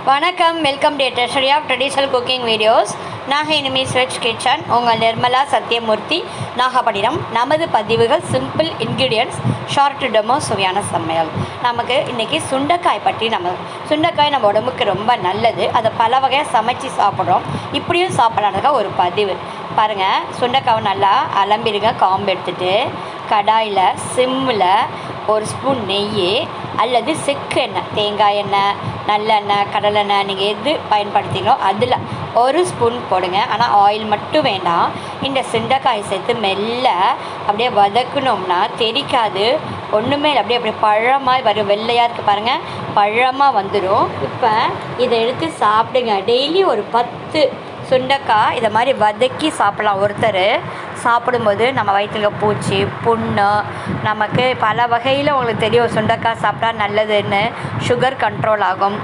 வணக்கம், welcome to treasury of traditional cooking videos. Nagai veg kitchen, உங்கள் நிர்மலா சத்யமூர்த்தி, நாகப்பட்டினம். நமது பதிவுகள் சிம்பிள் இன்க்ரீடியன்ட்ஸ், ஷார்ட் டெமோ, சுவையான சமையல். நமக்கு இன்றைக்கி சுண்டைக்காய் பற்றி சுண்டைக்காய் நம்ம உடம்புக்கு ரொம்ப நல்லது. அதை பல வகையாக சமைச்சு சாப்பிட்றோம். இப்படியும் சாப்பிட்றதுக்காக ஒரு பதிவு பாருங்கள். சுண்டைக்காவை நல்லா அலம்பிடுங்க. காம்பு எடுத்துகிட்டு கடாயில் சிம்மில் ஒரு ஸ்பூன் நெய் அல்லது செக்கு எண்ணெய், தேங்காய் எண்ணெய், நல்லெண்ணெய், கடலெண்ணெய், நீங்கள் எது பயன்படுத்திங்களோ அதில் ஒரு ஸ்பூன் போடுங்க. ஆனால் ஆயில் மட்டும் வேண்டாம். இந்த சுண்டைக்காய் சேர்த்து மெல்ல அப்படியே வதக்கணும்னா தெரிக்காது. ஒன்றுமே இல்லை, அப்படியே பழமாக வரும். வெள்ளையாக இருக்குது பாருங்கள், பழமாக வந்துடும். இப்போ இதை எடுத்து சாப்பிடுங்க. டெய்லி ஒரு 10 சுண்டைக்காய் இதை மாதிரி வதக்கி சாப்பிட்லாம். ஒருத்தர் சாப்பிடும்போது நம்ம வயிற்றுல பூச்சி, புண்ணு, நமக்கு பல வகையில் உங்களுக்கு தெரியும் சுண்டைக்காய் சாப்பிட்டா நல்லதுன்னு. சுகர் கண்ட்ரோல் ஆகும்.